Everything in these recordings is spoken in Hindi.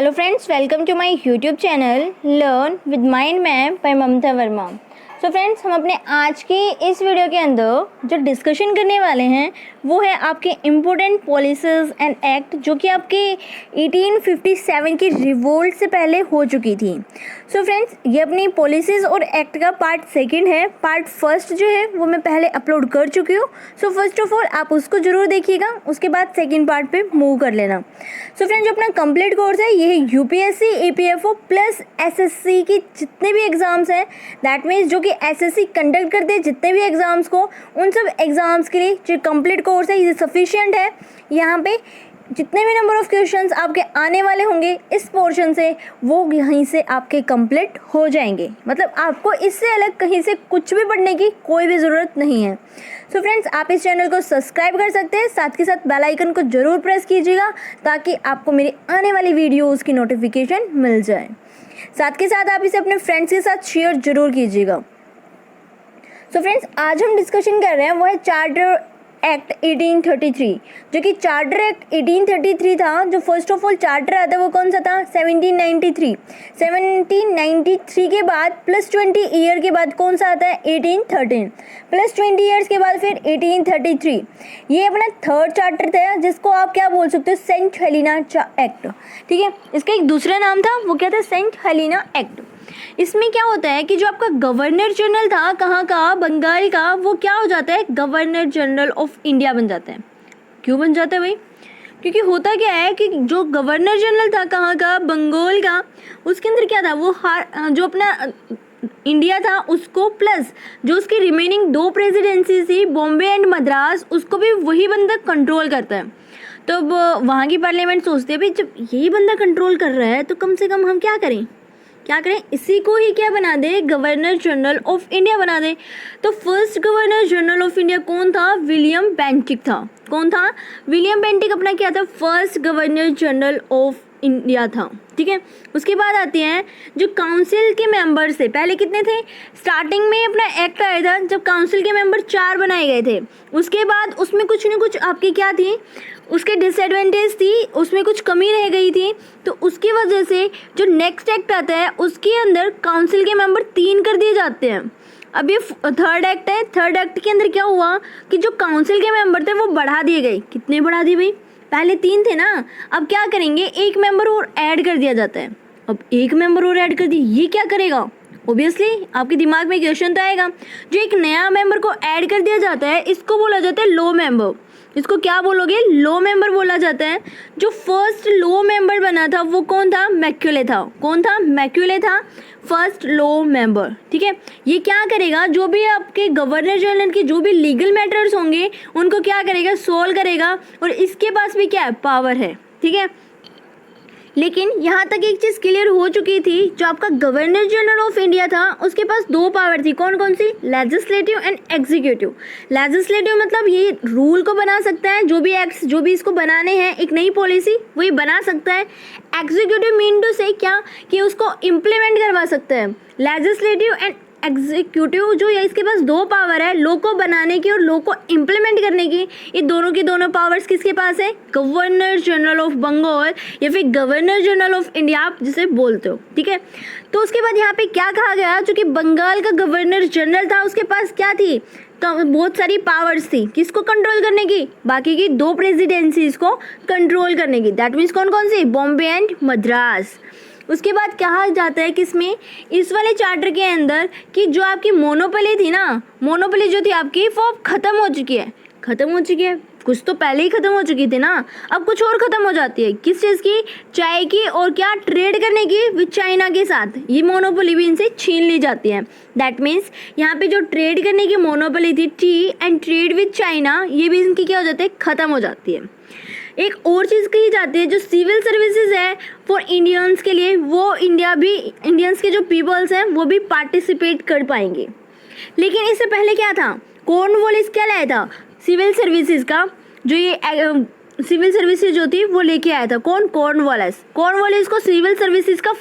Hello friends, welcome to my YouTube channel learn with mind ma'am by Mamta Verma. So friends, हम अपने आज की इस वीडियो के अंदर जो डिस्कशन करने वाले हैं वो है आपके इम्पोर्टेंट पॉलिसीज़ एंड एक्ट जो कि आपके 1857 की रिवोल्ट से पहले हो चुकी थी। सो फ्रेंड्स, ये अपनी पॉलिसीज़ और एक्ट का पार्ट सेकंड है। पार्ट फर्स्ट जो है वो मैं पहले अपलोड कर चुकी हूँ। सो फर्स्ट ऑफ ऑल आप उसको ज़रूर देखिएगा, उसके बाद सेकेंड पार्ट पे मूव कर लेना। सो फ्रेंड्स, जो अपना कंप्लीट कोर्स है ये यूपीएससी, ईपीएफओ प्लस एसएससी की जितने भी एग्ज़ाम्स हैं, दैट मीन्स जो कि एसएससी कंडक्ट करते हैं जितने भी एग्ज़ाम्स को, उन सब एग्ज़ाम्स के लिए जो कंप्लीट कोर्स है ये सफिशिएंट है। यहाँ पे जितने भी नंबर ऑफ क्वेश्चंस आपके आने वाले होंगे इस पोर्शन से वो यहीं से आपके कंप्लीट हो जाएंगे। मतलब आपको इससे अलग कहीं से कुछ भी पढ़ने की कोई भी ज़रूरत नहीं है। सो फ्रेंड्स, आप इस चैनल को सब्सक्राइब कर सकते हैं, साथ के साथ बेल आइकन को ज़रूर प्रेस कीजिएगा ताकि आपको मेरी आने वाली वीडियोज़ की नोटिफिकेशन मिल जाए। साथ के साथ आप इसे अपने फ्रेंड्स के साथ शेयर जरूर कीजिएगा। सो फ्रेंड्स, आज हम डिस्कशन कर रहे हैं वो है चार्टर एक्ट 1833, जो कि चार्टर एक्ट 1833 था। जो फर्स्ट ऑफ ऑल चार्टर आता है वो कौन सा था? 1793 के बाद प्लस 20 ईयर के बाद कौन सा आता है? 1813 प्लस 20 ईयर्स के बाद फिर 1833। ये अपना थर्ड चार्टर था जिसको आप क्या बोल सकते हो? Saint Helena Act. ठीक है, इसका एक दूसरा नाम था, वो क्या था? Saint Helena Act. इसमें क्या होता है कि जो आपका गवर्नर जनरल था कहाँ का? बंगाल का, वो क्या हो जाता है? गवर्नर जनरल ऑफ इंडिया बन जाता है। क्यों बन जाता है भाई? क्योंकि होता क्या है कि जो गवर्नर जनरल था कहाँ का? बंगाल का, उसके अंदर क्या था? वो जो अपना इंडिया था उसको प्लस जो उसकी रिमेनिंग दो प्रेसिडेंसी थी, बॉम्बे एंड मद्रास, उसको भी वही बंदा कंट्रोल करता है। तो वहाँ की पार्लियामेंट सोचते हैं भाई जब यही बंदा कंट्रोल कर रहा है तो कम से कम हम क्या करें, इसी को ही क्या बना दे? गवर्नर जनरल ऑफ इंडिया बना दे। तो first governor general of India कौन था? विलियम बेंटिक था। कौन था? विलियम बेंटिक अपना क्या था? First governor general of India था। ठीक है, उसके बाद आते हैं जो काउंसिल के मेंबर्स थे। पहले कितने थे? स्टार्टिंग में अपना एक्ट आया था जब काउंसिल के मेंबर 4 बनाए गए थे। उसके बाद उसमें कुछ न कुछ आपकी क्या थी? उसके डिसएडवांटेज थी, उसमें कुछ कमी रह गई थी। तो उसकी वजह से जो नेक्स्ट एक्ट आता है उसके अंदर काउंसिल के मेंबर 3 कर दिए जाते हैं। अब ये थर्ड एक्ट है। थर्ड एक्ट के अंदर क्या हुआ कि जो काउंसिल के मेंबर थे वो बढ़ा दिए गए। कितने बढ़ा दिए भाई? पहले 3 थे ना, अब क्या करेंगे? एक मेंबर और ऐड कर दिया जाता है। अब एक मेंबर और ऐड कर दिया, ये क्या करेगा? ओबियसली आपके दिमाग में क्वेश्चन तो आएगा। जो एक नया मेंबर को ऐड कर दिया जाता है इसको बोला जाता है लो मेंबर। इसको क्या बोलोगे? लो मेंबर बोला जाता है। जो फर्स्ट लो मेंबर बना था वो कौन था? मैक्यूले था। कौन था? मैक्यूले था फर्स्ट लो मेंबर। ठीक है, ये क्या करेगा? जो भी आपके गवर्नर जनरल के जो भी लीगल मैटर्स होंगे उनको क्या करेगा? सोल्व करेगा। और इसके पास भी क्या है? पावर है। ठीक है, लेकिन यहाँ तक एक चीज़ क्लियर हो चुकी थी, जो आपका गवर्नर जनरल ऑफ इंडिया था उसके पास 2 पावर थी। कौन कौन सी? Legislative and executive. लेजिस्लेटिव मतलब ये रूल को बना सकता है, जो भी एक्ट्स जो भी इसको बनाने हैं, एक नई पॉलिसी वही बना सकता है। एग्जीक्यूटिव मीन टू से क्या कि उसको इम्प्लीमेंट करवा सकता है। लेजिस्लेटिव एंड एग्जीक्यूटिव जो है इसके पास 2 पावर है, लॉ को बनाने की और लॉ को इम्प्लीमेंट करने की। ये दोनों की दोनों पावर्स किसके पास है? गवर्नर जनरल ऑफ बंगाल या फिर गवर्नर जनरल ऑफ इंडिया आप जिसे बोलते हो। ठीक है, तो उसके बाद यहाँ पे क्या कहा गया? जो कि बंगाल का गवर्नर जनरल था उसके पास क्या थी? तो बहुत सारी पावर्स थी। किसको कंट्रोल करने की? बाकी की 2 प्रेसिडेंसीज को कंट्रोल करने की। दैट मीन्स कौन कौन सी? बॉम्बे एंड मद्रास। उसके बाद कहा जाता है किसमें? इस वाले चार्टर के अंदर कि जो आपकी मोनोपोली थी ना, मोनोपोली जो थी आपकी वो ख़त्म हो चुकी है। ख़त्म हो चुकी है, कुछ तो पहले ही ख़त्म हो चुकी थी ना, अब कुछ और ख़त्म हो जाती है। किस चीज़ की? चाय की, और क्या? ट्रेड करने की विद चाइना के साथ। ये मोनोपोली भी इनसे छीन ली जाती है। दैट मीन्स यहाँ पे जो ट्रेड करने की मोनोपोली थी, T and trade with China, ये भी इनकी क्या हो जाती है? ख़त्म हो जाती है। एक और चीज़ कही जाती है जो सिविल सर्विसेज है फॉर इंडियंस के लिए, वो इंडियंस के जो पीपल्स हैं वो भी पार्टिसिपेट कर पाएंगे। लेकिन इससे पहले क्या था? कॉर्नवालिस क्या लाया था? सिविल सर्विसेज का जो ये सिविल सर्विसेज जो थी वो लेके आया था। कौन? कॉर्नवालिस। कॉर्नवालिस को सिविल सर्विसेज का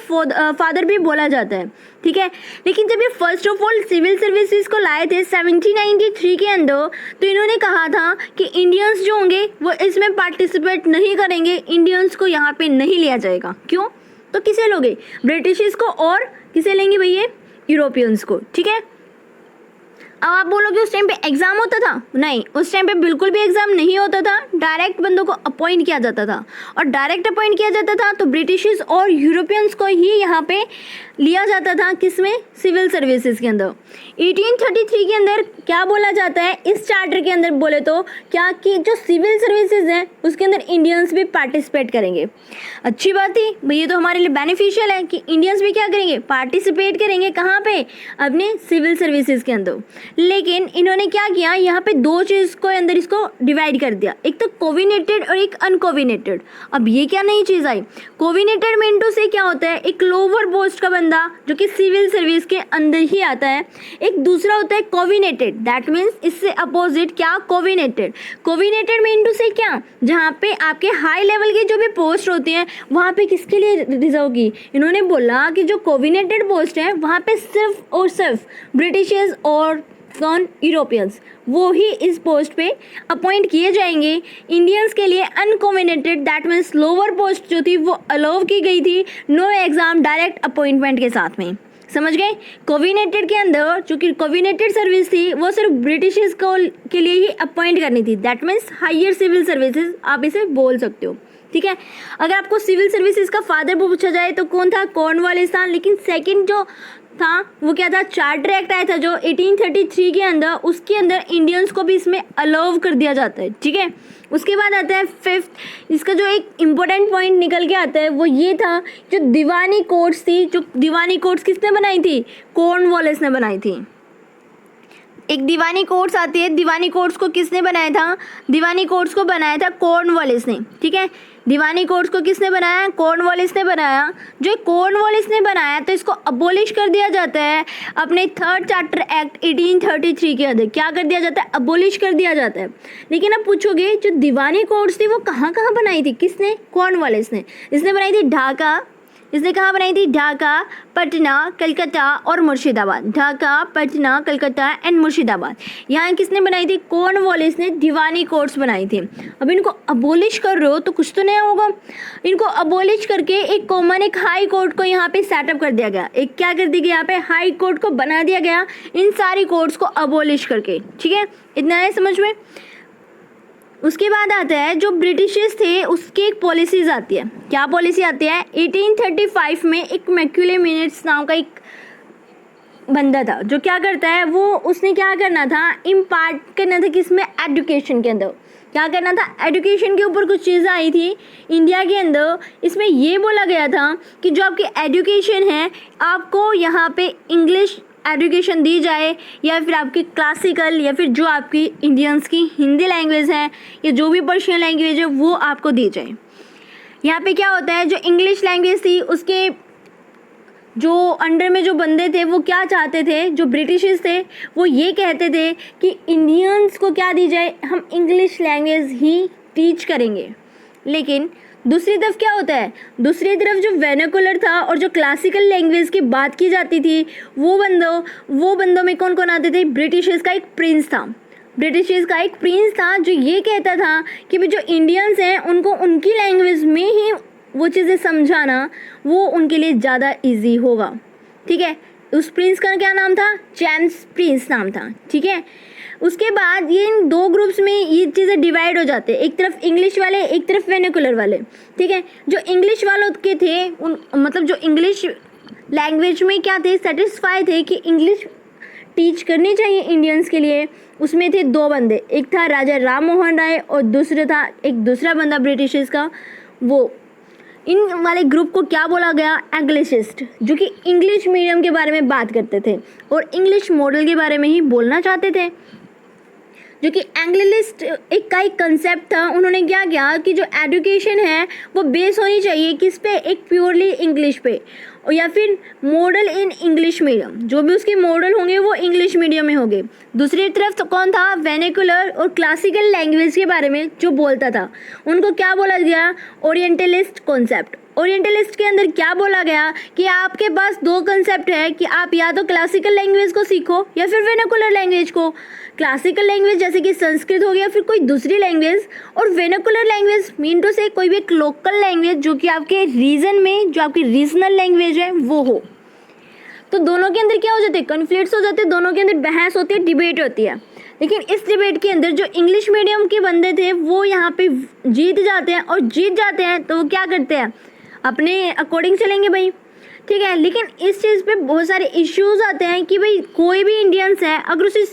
फादर भी बोला जाता है। ठीक है, लेकिन जब ये first of all civil services को लाए थे 1793 के अंदर, तो इन्होंने कहा था कि इंडियंस जो होंगे वो इसमें पार्टिसिपेट नहीं करेंगे, इंडियंस को यहाँ पे नहीं लिया जाएगा। क्यों? तो किसे लोगे, ब्रिटिश को और किसे लेंगे भैया, यूरोपियंस को। ठीक है, अब आप बोलोगे उस टाइम पे एग्जाम होता था, नहीं, उस टाइम पे बिल्कुल भी एग्जाम नहीं होता था, डायरेक्ट बंदों को अपॉइंट किया जाता था, और डायरेक्ट अपॉइंट किया जाता था तो ब्रिटिशर्स और यूरोपियंस को ही यहाँ पे लिया जाता था, किसमें, सिविल सर्विसेज के अंदर। 1833 के अंदर क्या बोला जाता है इस चार्टर के अंदर बोले तो, क्या कि जो सिविल सर्विसेज हैं उसके अंदर इंडियंस भी पार्टिसिपेट करेंगे। अच्छी बात थी भाई, ये तो हमारे लिए बेनिफिशियल है कि इंडियंस भी क्या करेंगे, पार्टिसिपेट करेंगे, कहाँ पे, अपने सिविल सर्विसेज के अंदर। लेकिन इन्होंने क्या किया, यहाँ पे दो चीज़ को अंदर इसको डिवाइड कर दिया, एक तो कोविनेटेड और एक अनकोविनेटेड। अब ये क्या नई चीज़ आई, कोविनेटेड मिनटों से क्या होता है, एक लोअर पोस्ट का बंदा जो कि सिविल सर्विस के अंदर ही आता है, एक दूसरा होता है कोविनेटेड, दैट मीन्स इससे अपोजिट क्या, कोविनेटेड। कोविनेटेड मिनटों से क्या, जहाँ पे आपके हाई लेवल की जो भी पोस्ट होती हैं वहाँ पे किसके लिए रिजर्व की, इन्होंने बोला कि जो कोविनेटेड पोस्ट है वहाँ पे सिर्फ और सिर्फ ब्रिटिशर्स और कौन, यूरोपियंस, वो ही इस पोस्ट पे अपॉइंट किए जाएंगे। इंडियंस के लिए अनकोविनेटेड, दैट मीन्स लोअर पोस्ट जो थी वो अलाउ की गई थी, नो एग्जाम, डायरेक्ट अपॉइंटमेंट के साथ में। समझ गए, कोविनेटेड के अंदर जो कि कोविनेटेड सर्विस थी वो सिर्फ ब्रिटिशर्स को के लिए ही अपॉइंट करनी थी, that means higher civil services आप इसे बोल सकते हो। ठीक है, अगर आपको सिविल सर्विसेज का फादर पूछा जाए तो कौन था, कॉर्नवालिस था। लेकिन सेकंड जो था वो क्या था, चार्टर एक्ट आया था जो 1833 के अंदर, उसके अंदर इंडियंस को भी इसमें अलाउ कर दिया जाता है। ठीक है, उसके बाद आता है फिफ्थ, इसका जो एक इम्पोर्टेंट पॉइंट निकल के आता है वो ये था, जो दीवानी कोर्ट्स थी, जो दीवानी कोर्ट्स किसने बनाई थी, कॉर्नवालिस ने बनाई थी। एक दीवानी कोर्ट्स आती है, दीवानी कोर्ट्स को किसने बनाया था, दीवानी कोर्ट्स को बनाया था कॉर्नवालिस ने। ठीक है, दीवानी कोर्ट्स को किसने बनाया, कॉर्नवालिस ने बनाया। जो कॉर्नवालिस ने बनाया तो इसको अबोलिश कर दिया जाता है अपने थर्ड चार्टर एक्ट 1833 के अंदर, क्या कर दिया जाता है, अबोलिश कर दिया जाता है। लेकिन अब पूछोगे जो दीवानी कोर्ट्स थी वो कहाँ कहाँ बनाई थी, किसने, कॉर्नवालिस ने। इसने बनाई थी ढाका, इसने कहाँ बनाई थी, ढाका, पटना, कलकत्ता और मुर्शिदाबाद। ढाका, पटना, कलकत्ता एंड मुर्शिदाबाद, यहाँ किसने बनाई थी, कॉर्नवालिस ने दीवानी कोर्ट्स बनाई थी। अब इनको अबोलिश कर रहे हो तो कुछ तो नया होगा, इनको अबोलिश करके एक कॉमन, एक हाई कोर्ट को यहाँ पे सेटअप कर दिया गया, एक क्या कर दी गई, यहाँ पे हाई कोर्ट को बना दिया गया इन सारी कोर्ट्स को अबोलिश करके। ठीक है, इतना है समझ में। उसके बाद आता है जो ब्रिटिशर्स थे उसकी एक पॉलिसीज आती है, क्या पॉलिसी आती है, 1835 में एक मैक्यूले मिनट्स नाम का एक बंदा था जो क्या करता है, वो उसने क्या करना था, इम्पार्ट करना था किसमें, एजुकेशन के अंदर, क्या करना था, एजुकेशन के ऊपर कुछ चीज़ें आई थी इंडिया के अंदर। इसमें ये बोला गया था कि जो आपकी एजुकेशन है आपको यहाँ पे इंग्लिश एजुकेशन दी जाए, या फिर आपकी क्लासिकल, या फिर जो आपकी इंडियंस की हिंदी लैंग्वेज है या जो भी पर्शियन लैंग्वेज है वो आपको दी जाए। यहाँ पे क्या होता है, जो इंग्लिश लैंग्वेज थी उसके जो अंडर में जो बंदे थे वो क्या चाहते थे, जो ब्रिटिशर्स थे वो ये कहते थे कि इंडियंस को क्या दी जाए, हम इंग्लिश लैंग्वेज ही टीच करेंगे। लेकिन दूसरी तरफ क्या होता है, दूसरी तरफ जो वर्नाकुलर था और जो क्लासिकल लैंग्वेज की बात की जाती थी वो बंदों में कौन कौन आते थे, ब्रिटिशर्स का एक प्रिंस था, ब्रिटिशर्स का एक प्रिंस था जो ये कहता था कि जो इंडियंस हैं उनको उनकी लैंग्वेज में ही वो चीज़ें समझाना वो उनके लिए ज़्यादा इजी होगा। ठीक है, उस प्रिंस का क्या नाम था, जेम्स प्रिंस नाम था। ठीक है, उसके बाद ये इन दो ग्रुप्स में ये चीज़ें डिवाइड हो जाते हैं, एक तरफ इंग्लिश वाले, एक तरफ वर्नाकुलर वाले। ठीक है, जो इंग्लिश वालों के थे उन मतलब जो इंग्लिश लैंग्वेज में क्या थे, सेटिस्फाई थे कि इंग्लिश टीच करनी चाहिए इंडियंस के लिए, उसमें थे दो बंदे, एक था राजा राम मोहन राय और दूसरा था एक दूसरा बंदा ब्रिटिशर्स का। वो इन वाले ग्रुप को क्या बोला गया, एंग्लिशिस्ट, जो कि इंग्लिश मीडियम के बारे में बात करते थे और इंग्लिश मॉडल के बारे में ही बोलना चाहते थे। जो कि एंग्लिस्ट एक का एक कंसेप्ट था, उन्होंने क्या किया कि जो एजुकेशन है वो बेस होनी चाहिए किस पे, एक प्योरली इंग्लिश पे, और या फिर मॉडल इन इंग्लिश मीडियम, जो भी उसके मॉडल होंगे वो इंग्लिश मीडियम में होंगे। दूसरी तरफ तो कौन था, वर्नाकुलर और क्लासिकल लैंग्वेज के बारे में जो बोलता था, उनको क्या बोला गया, ओरिएंटलिस्ट कॉन्सेप्ट। ओरिएंटलिस्ट के अंदर क्या बोला गया कि आपके पास दो कंसेप्ट है कि आप या तो क्लासिकल लैंग्वेज को सीखो या फिर वेनाकुलर लैंग्वेज को। क्लासिकल लैंग्वेज जैसे कि संस्कृत हो गया, फिर कोई दूसरी लैंग्वेज, और वेनाकुलर लैंग्वेज मीन टू से कोई भी एक लोकल लैंग्वेज जो कि आपके रीजन में, जो आपकी रीजनल लैंग्वेज है वो हो। तो दोनों के अंदर क्या हो जाते हैं, कन्फ्लिक्ट्स हो जाते हैं, दोनों के अंदर बहस होती है, डिबेट होती है। लेकिन इस डिबेट के अंदर जो इंग्लिश मीडियम के बंदे थे वो यहाँ पे जीत जाते हैं, और जीत जाते हैं तो वो क्या करते हैं, अपने अकॉर्डिंग चलेंगे भाई, ठीक है। लेकिन इस चीज़ पे बहुत सारे इश्यूज आते हैं कि भाई कोई भी इंडियंस है अगर उसे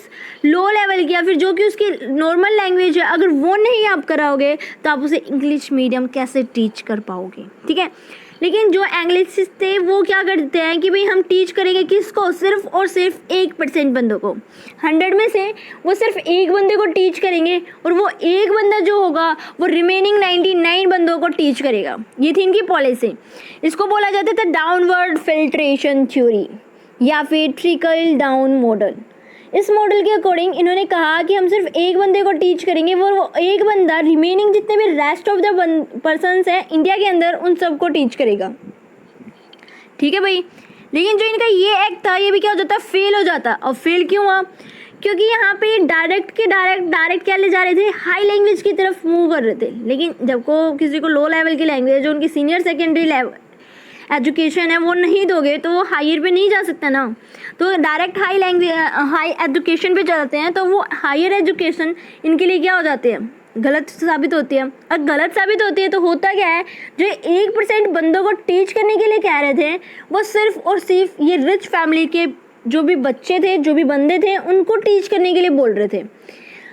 लो लेवल की या फिर जो कि उसकी नॉर्मल लैंग्वेज है अगर वो नहीं आप कराओगे तो आप उसे इंग्लिश मीडियम कैसे टीच कर पाओगे, ठीक है। लेकिन जो एंग्लिसिस्ट थे वो क्या करते हैं कि भाई हम टीच करेंगे किसको, सिर्फ और सिर्फ 1% बंदों को, 100 में से वो सिर्फ एक बंदे को टीच करेंगे, और वो एक बंदा जो होगा वो रिमेनिंग 99 बंदों को टीच करेगा। ये थी इनकी पॉलिसी। इसको बोला जाता था डाउनवर्ड फिल्ट्रेशन थ्योरी या फिर ट्रिकल डाउन मॉडल। इस मॉडल के अकॉर्डिंग इन्होंने कहा कि हम सिर्फ एक बंदे को टीच करेंगे, वो एक बंदा रिमेनिंग जितने भी रेस्ट ऑफ द पर्सन्स हैं इंडिया के अंदर उन सबको टीच करेगा, ठीक है भाई। लेकिन जो इनका ये एक्ट था ये भी क्या हो जाता, फेल हो जाता। और फेल क्यों हुआ, क्योंकि यहाँ पे डायरेक्ट क्या ले जा रहे थे, हाई लैंग्वेज की तरफ मूव कर रहे थे। लेकिन जब को किसी को लो लेवल की लैंग्वेज जो उनकी सीनियर सेकेंडरी लेवल एजुकेशन है वो नहीं दोगे तो वो हायर पे नहीं जा सकता ना। तो डायरेक्ट हाई एजुकेशन पे जाते हैं तो वो हायर एजुकेशन इनके लिए क्या हो जाते हैं, गलत साबित होती है। और गलत साबित होती है तो होता क्या है, जो 1% बंदों को टीच करने के लिए कह रहे थे वो सिर्फ और सिर्फ ये रिच फैमिली के जो भी बच्चे थे, जो भी बंदे थे उनको टीच करने के लिए बोल रहे थे।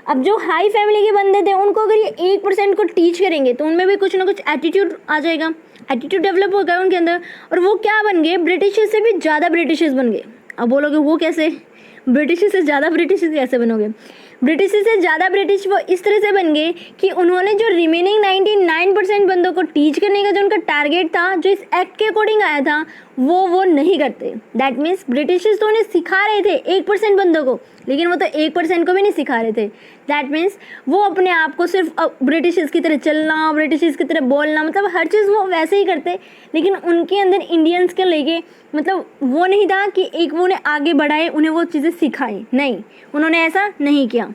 अब जो हाई फैमिली के बंदे थे उनको अगर ये 1% को टीच करेंगे तो उनमें भी कुछ ना कुछ एटीट्यूड आ जाएगा, एटीट्यूड डेवलप हो गया उनके अंदर, और वो क्या बन गए, ब्रिटिशर्स से भी ज़्यादा ब्रिटिशर्स बन गए। अब बोलोगे वो कैसे, ब्रिटिश से ज़्यादा ब्रिटिश कैसे बनोगे, ब्रिटिश से ज़्यादा ब्रिटिश वो इस तरह से बन गए कि उन्होंने जो रिमेनिंग 99% बंदों को टीच करने का जो उनका टारगेट था, जो इस एक्ट के अकॉर्डिंग आया था, वो नहीं करते। दैट मीन्स ब्रिटिशर्स तो उन्हें सिखा रहे थे 1% बंदों को, लेकिन वो तो 1% को भी नहीं सिखा रहे थे। दैट मीन्स वो अपने आप को सिर्फ ब्रिटिशर्स की तरह चलना, ब्रिटिशर्स की तरह बोलना, मतलब हर चीज़ वो वैसे ही करते, लेकिन उनके अंदर इंडियंस के लेके मतलब वो नहीं था कि एक वो उन्हें आगे बढ़ाए, उन्हें वो चीज़ें सिखाए, नहीं, उन्होंने ऐसा नहीं किया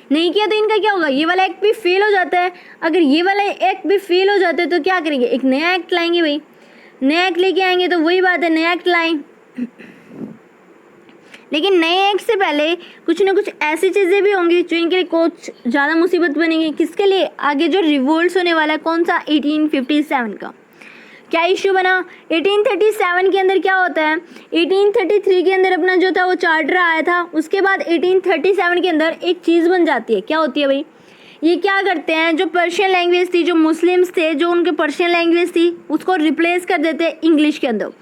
तो इनका क्या होगा, ये वाला एक्ट भी फेल हो जाता है। अगर ये वाला एक्ट भी फेल हो जाता है तो क्या करेंगे, एक नया एक्ट लाएंगे भाई, नया एक्ट लेके आएंगे। तो वही बात है, नया एक्ट लाएं, लेकिन नए एक्ट से पहले कुछ ना कुछ ऐसी चीज़ें भी होंगी जो इनके लिए कुछ ज़्यादा मुसीबत बनेंगी। किसके लिए, आगे जो रिवोल्ट्स होने वाला है, कौन सा, 1857 का। क्या इश्यू बना, 1837 के अंदर क्या होता है, 1833 के अंदर अपना जो था वो चार्टर आया था, उसके बाद 1837 के अंदर एक चीज़ बन जाती है। क्या होती है भाई, ये क्या करते हैं, जो पर्शियन लैंग्वेज थी, जो मुस्लिम्स थे, जो उनके पर्शियन लैंग्वेज थी, उसको रिप्लेस कर देते हैं इंग्लिश के अंदर।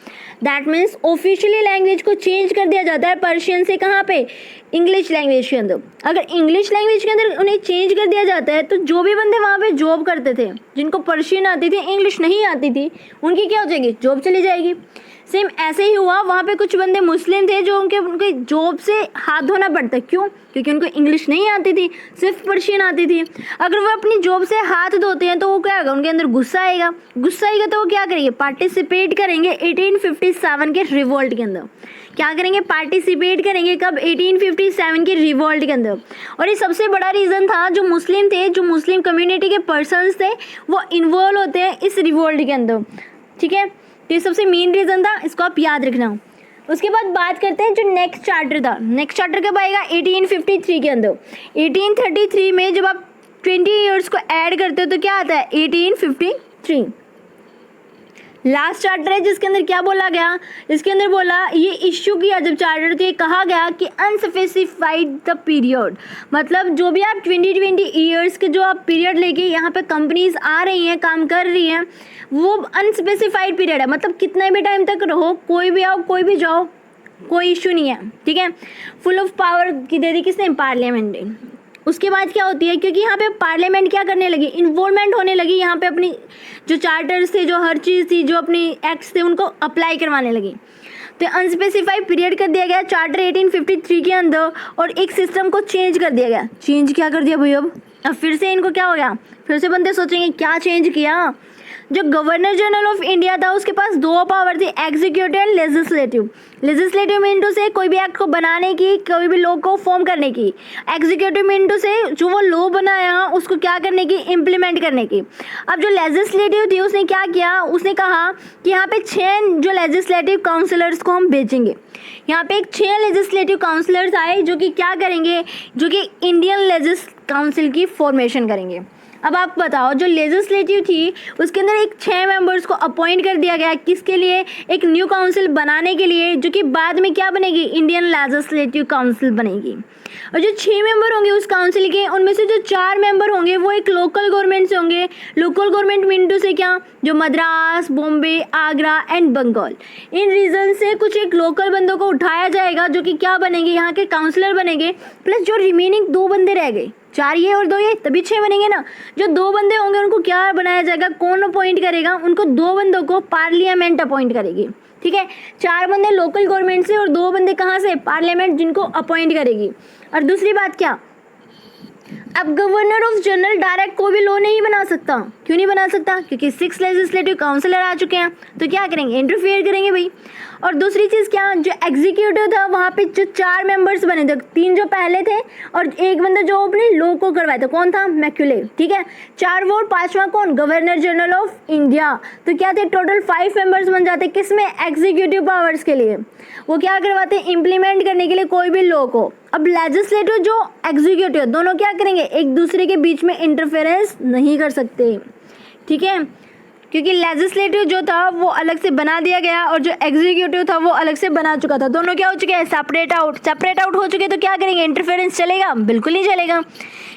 दैट मीन्स ऑफिशियली लैंग्वेज को चेंज कर दिया जाता है पर्शियन से, कहाँ पे, इंग्लिश लैंग्वेज के अंदर। अगर इंग्लिश लैंग्वेज के अंदर उन्हें चेंज कर दिया जाता है तो जो भी बंदे वहाँ पे जॉब करते थे, जिनको पर्शियन आती थी, इंग्लिश नहीं आती थी, उनकी क्या हो जाएगी, जॉब चली जाएगी। सेम ऐसे ही हुआ, वहाँ पे कुछ बंदे मुस्लिम थे जो उनके जॉब से हाथ धोना पड़ता, क्यों, क्योंकि उनको इंग्लिश नहीं आती थी, सिर्फ पर्शियन आती थी। अगर वो अपनी जॉब से हाथ धोते हैं तो वो क्या होगा, उनके अंदर गुस्सा आएगा तो वो क्या करेंगे, पार्टिसिपेट करेंगे 1857 के रिवोल्ट के अंदर। क्या करेंगे, पार्टिसिपेट करेंगे, कब, 1857 के रिवोल्ट के अंदर। और ये सबसे बड़ा रीज़न था, जो मुस्लिम थे, जो मुस्लिम कम्युनिटी के पर्सन्स थे वो इन्वॉल्व होते हैं इस रिवोल्ट के अंदर, ठीक है। तो ये सबसे मेन रीज़न था, इसको आप याद रखना। उसके बाद बात करते हैं जो नेक्स्ट चार्टर था। नेक्स्ट चार्टर कब आएगा, 1853 के अंदर। 1833 में जब आप 20 ईयर्स को ऐड करते हो तो क्या आता है, 1853 लास्ट चार्टर है, जिसके अंदर क्या बोला गया, इसके अंदर बोला, ये इश्यू किया जब चार्टर तो ये कहा गया कि अनस्पेसिफाइड द पीरियड, मतलब जो भी आप 20 ईयर्स के जो आप पीरियड लेके यहाँ पे कंपनीज आ रही हैं, काम कर रही हैं, वो अनस्पेसिफाइड पीरियड है, मतलब कितना भी टाइम तक रहो, कोई भी आओ कोई भी जाओ, कोई इश्यू नहीं है, ठीक है। फुल ऑफ पावर की दे दी किसने, पार्लियामेंट ने। उसके बाद क्या होती है, क्योंकि यहाँ पे पार्लियामेंट क्या करने लगी, इन्वॉल्वमेंट होने लगी, यहाँ पे अपनी जो चार्टर्स थे, जो हर चीज़ थी, जो अपनी एक्ट्स थे, उनको अप्लाई करवाने लगी। तो अनस्पेसिफाइड पीरियड कर दिया गया चार्टर 1853 के अंदर, और एक सिस्टम को चेंज कर दिया गया। चेंज क्या कर दिया भाई, अब फिर से इनको क्या हो गया, फिर से बंदे सोचेंगे क्या चेंज किया, जो गवर्नर जनरल ऑफ इंडिया था उसके पास दो पावर थी, executive and legislative. Legislative mean से कोई भी एक्ट को बनाने की, कोई भी लॉ को फॉर्म करने की। एग्जीक्यूटिव मीन से जो वो लॉ बनाया उसको क्या करने की, इम्प्लीमेंट करने की। अब जो लेजिस्लेटिव थी उसने क्या किया, उसने कहा कि यहाँ पे 6 जो लेजिस्लेटिव काउंसिलर्स को हम भेजेंगे। यहाँ पे 6 लेजिस्लेटिव काउंसिलर्स आए जो कि क्या करेंगे, जो कि इंडियन लेजिस काउंसिल की फॉर्मेशन करेंगे। अब आप बताओ, जो लेजिस्लेटिव थी उसके अंदर एक 6 मेंबर्स को अपॉइंट कर दिया गया, किसके लिए, एक न्यू काउंसिल बनाने के लिए, जो कि बाद में क्या बनेगी, इंडियन लेजिस्लेटिव काउंसिल बनेगी। और जो 6 मेंबर होंगे उस काउंसिल के, उनमें से जो 4 मेंबर होंगे वो एक लोकल गवर्नमेंट से होंगे। लोकल गवर्नमेंट मीन से क्या, जो मद्रास, बॉम्बे, आगरा एंड बंगाल, इन रीजन से कुछ एक लोकल बंदों को उठाया जाएगा जो कि क्या बनेंगे, यहाँ के काउंसलर बनेंगे। प्लस जो रिमेनिंग 2 बंदे रह गए, 4 ये और 2 ये, तभी 6 बनेंगे ना। जो 2 बंदे होंगे उनको क्या बनाया जाएगा, कौन अपॉइंट करेगा, उनको 2 बंदों को पार्लियामेंट अपॉइंट करेगी। ठीक है, 4 बंदे लोकल गवर्नमेंट से और 2 बंदे कहाँ से, पार्लियामेंट, जिनको अपॉइंट करेगी। और दूसरी बात क्या, अब गवर्नर ऑफ जनरल डायरेक्ट कोई भी लॉ नहीं बना सकता। क्यों नहीं बना सकता, क्योंकि 6 लेजिस्लेटिव काउंसिलर आ चुके हैं, तो क्या करेंगे, इंटरफेयर करेंगे भाई। और दूसरी चीज़ क्या, जो एग्जीक्यूटिव था वहाँ पे जो 4 मेंबर्स बने थे, 3 जो पहले थे और एक बंदा जो अपने लॉ को करवाया था, कौन था, मैक्यूले। ठीक है, 4 वोट, 5वां कौन, गवर्नर जनरल ऑफ इंडिया। तो क्या थे, टोटल 5 मेंबर्स बन जाते, किसमें, एग्जीक्यूटिव पावर्स के लिए। वो क्या करवाते, इम्प्लीमेंट करने के लिए कोई भी लॉ को। अब लेजिस्लेटिव जो एग्जीक्यूटिव दोनों क्या करेंगे, एक दूसरे के बीच में इंटरफेरेंस नहीं कर सकते। ठीक है, क्योंकि लेजिस्लेटिव जो था वो अलग से बना दिया गया और जो एग्जीक्यूटिव था वो अलग से बना चुका था। दोनों क्या हो चुके हैं, सेपरेट आउट हो चुके। तो क्या करेंगे, इंटरफेरेंस चलेगा, बिल्कुल नहीं चलेगा,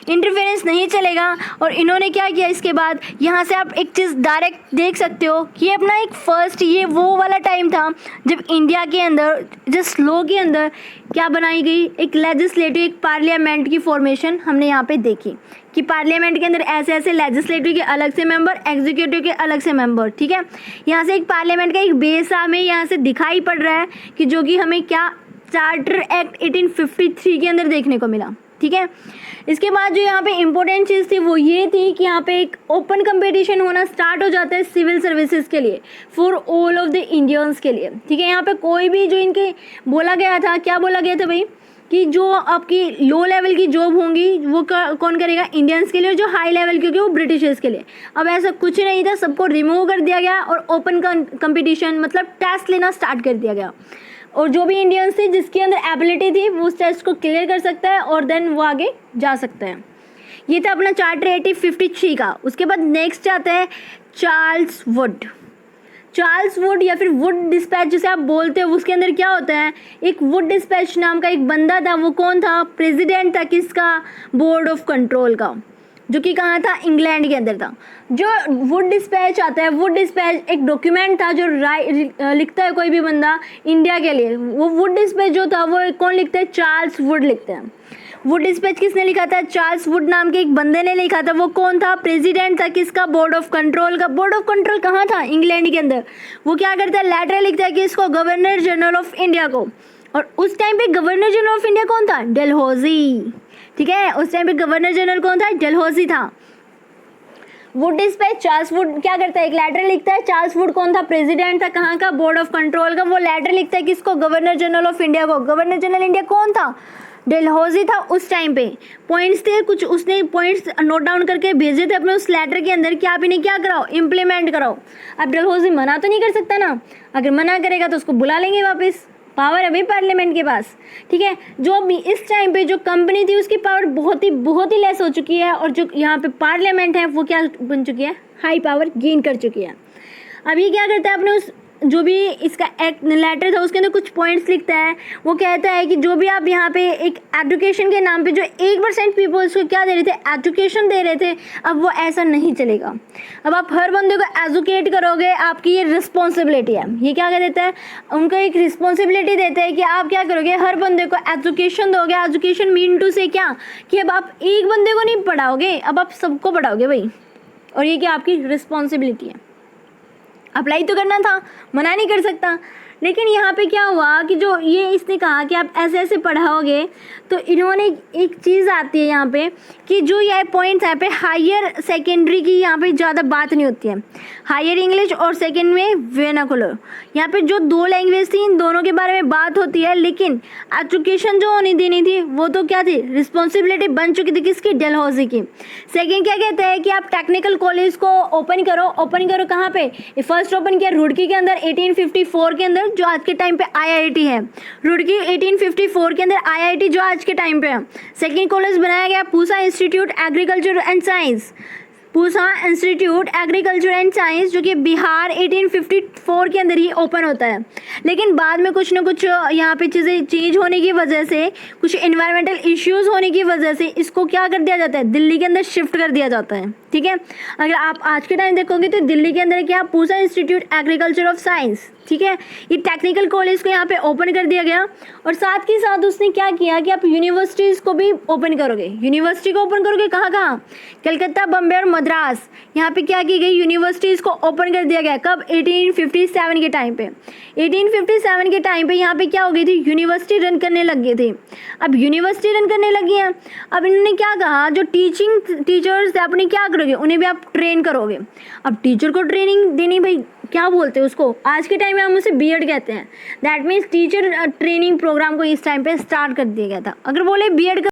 इंटरफेरेंस नहीं चलेगा। और इन्होंने क्या किया, इसके बाद यहाँ से आप एक चीज़ डायरेक्ट देख सकते हो कि ये अपना एक फर्स्ट, ये वो वाला टाइम था जब इंडिया के अंदर जिस लॉ के अंदर क्या बनाई गई, एक लेजिस्लेटिव, एक पार्लियामेंट की फॉर्मेशन हमने यहाँ पे देखी कि पार्लियामेंट के अंदर ऐसे ऐसे लेजिस्लेटिव के अलग से मेंबर, एग्जीक्यूटिव के अलग से मेंबर। ठीक है, यहाँ से एक पार्लियामेंट का एक बेस हमें यहाँ से दिखाई पड़ रहा है कि जो कि हमें क्या, चार्टर एक्ट 1853 के अंदर देखने को मिला। ठीक है, इसके बाद जो यहाँ पे इम्पोर्टेंट चीज़ थी वो ये थी कि यहाँ पे एक ओपन कंपटीशन होना स्टार्ट हो जाता है सिविल सर्विसेज के लिए, for all of the Indians के लिए। ठीक है, यहाँ पे कोई भी जो इनके बोला गया था, क्या बोला गया था भाई, कि जो आपकी लो लेवल की जॉब होंगी वो कौन करेगा, इंडियंस के लिए, जो हाई लेवल की होगी वो ब्रिटिशर्स के लिए। अब ऐसा कुछ नहीं था, सबको रिमूव कर दिया गया और ओपन कंपटीशन मतलब टेस्ट लेना स्टार्ट कर दिया गया। और जो भी इंडियंस थे जिसके अंदर एबिलिटी थी वो उस टेस्ट को क्लियर कर सकता है और देन वो आगे जा सकता है। ये था अपना चार्टर 1853 का। उसके बाद नेक्स्ट आता है चार्ल्स वुड। चार्ल्स वुड या फिर वुड डिस्पैच जिसे आप बोलते हो, उसके अंदर क्या होता है, एक वुड डिस्पैच नाम का एक बंदा था। वो कौन था, प्रेसिडेंट था किसका, बोर्ड ऑफ कंट्रोल का, जो कि कहाँ था, इंग्लैंड के अंदर था। जो वुड डिस्पैच आता है, वुड डिस्पैच एक डॉक्यूमेंट था जो लिखता है कोई भी बंदा इंडिया के लिए। वो वुड डिस्पैच जो था वो कौन लिखता है, चार्ल्स वुड लिखते हैं। वुड डिस्पैच किसने लिखा था, चार्ल्स वुड नाम के एक बंदे ने लिखा था। वो कौन था, प्रेसिडेंट था किसका, बोर्ड ऑफ कंट्रोल का। बोर्ड ऑफ कंट्रोल कहाँ था, इंग्लैंड के अंदर। वो क्या करता है, लेटर लिखता है किसको, गवर्नर जनरल ऑफ इंडिया को। और उस टाइम पे गवर्नर जनरल ऑफ इंडिया कौन था, डलहौजी। ठीक है, उस टाइम पे गवर्नर जनरल कौन था, डलहौजी था। वुड डिस्पैच, चार्ल्स वुड क्या करता है, एक लेटर लिखता है। चार्ल्स वुड कौन था, प्रेसिडेंट था कहाँ का, बोर्ड ऑफ कंट्रोल का। वो लेटर लिखता है किसको, गवर्नर जनरल ऑफ इंडिया को। गवर्नर जनरल इंडिया कौन था, डलहौजी था उस टाइम पे। पॉइंट्स थे कुछ, उसने पॉइंट्स नोट डाउन करके भेजे थे अपने उस लेटर के अंदर कि आप इन्हें क्या कराओ, इम्प्लीमेंट कराओ। अब डलहौजी मना तो नहीं कर सकता ना, अगर मना करेगा तो उसको बुला लेंगे वापस, पावर है भाई पार्लियामेंट के पास। ठीक है, जो भी इस टाइम पे जो कंपनी थी उसकी पावर बहुत ही लेस हो चुकी है और जो यहाँ पे पार्लियामेंट है वो क्या बन चुकी है, हाई पावर गेन कर चुकी है। अब ये क्या करता है, अपने उस जो भी इसका एक लेटर था उसके अंदर कुछ पॉइंट्स लिखता है। वो कहता है कि जो भी आप यहाँ पे एक एजुकेशन के नाम पे जो 1% पीपल्स को क्या दे रहे थे, एजुकेशन दे रहे थे, अब वो ऐसा नहीं चलेगा। अब आप हर बंदे को एजुकेट करोगे, आपकी ये रिस्पॉन्सिबिलिटी है। ये क्या कर देता है, उनको एक रिस्पॉन्सिबिलिटी देते हैं कि आप क्या करोगे, हर बंदे को एजुकेशन दोगे। एजुकेशन मीन टू से क्या कि अब आप एक बंदे को नहीं पढ़ाओगे, अब आप सबको पढ़ाओगे भाई, और ये क्या आपकी रिस्पॉन्सिबिलिटी है। अप्लाई तो करना था, मना नहीं कर सकता। लेकिन यहाँ पे क्या हुआ कि जो ये इसने कहा कि आप ऐसे ऐसे पढ़ाओगे, तो इन्होंने एक चीज़ आती है यहाँ पे कि जो ये पॉइंट्स यहाँ पे हायर सेकेंडरी की यहाँ पे ज़्यादा बात नहीं होती है, हायर इंग्लिश और सेकेंड में वर्नाकुलर, यहाँ पे जो दो लैंग्वेज थी इन दोनों के बारे में बात होती है, लेकिन एजुकेशन जो होनी देनी थी वो तो क्या थी, रिस्पॉन्सिबिलिटी बन चुकी थी किसकी, डलहौजी की। सेकेंड क्या कहते हैं कि आप टेक्निकल कॉलेज को ओपन करो कहाँ पे, फर्स्ट ओपन किया रुड़की के अंदर 1854 के अंदर, जो आज के टाइम पे आईआईटी है। रुड़की 1854 के अंदर आईआईटी जो आज के टाइम पे है। सेकेंड कॉलेज बनाया गया Pusa institute agriculture and science, Pusa institute agriculture and science, जो कि बिहार 1854 के अंदर ही ओपन होता है। लेकिन बाद में कुछ ना कुछ यहाँ पे चीज़ें चेंज होने की वजह से, कुछ इन्वायरमेंटल इश्यूज होने की वजह से इसको क्या कर दिया जाता है, दिल्ली के अंदर शिफ्ट कर दिया जाता है। ठीक है, अगर आप आज के टाइम देखोगे तो दिल्ली के अंदर क्या, Pusa institute agriculture of science. ठीक है, ये टेक्निकल कॉलेज को यहाँ पे ओपन कर दिया गया, और साथ के साथ उसने क्या किया कि आप यूनिवर्सिटीज़ को भी ओपन करोगे। यूनिवर्सिटी को ओपन करोगे कहाँ कहाँ, कलकत्ता, बम्बे और मद्रास, यहाँ पे क्या की गई, यूनिवर्सिटीज़ को ओपन कर दिया गया। कब, 1857 के टाइम पे। 1857 के टाइम पे यहाँ पे क्या हो गई थी, यूनिवर्सिटी रन करने लग गए थे। अब यूनिवर्सिटी रन करने लगी हैं, अब इन्होंने क्या कहा, जो टीचर्स थे अपने क्या करोगे, उन्हें भी आप ट्रेन करोगे। अब टीचर को ट्रेनिंग देनी, भाई क्या बोलते हैं उसको, आज के टाइम में हम उसे बीएड कहते हैं। That means teacher training program को इस टाइम पे स्टार्ट कर दिया गया था। अगर बोले बीएड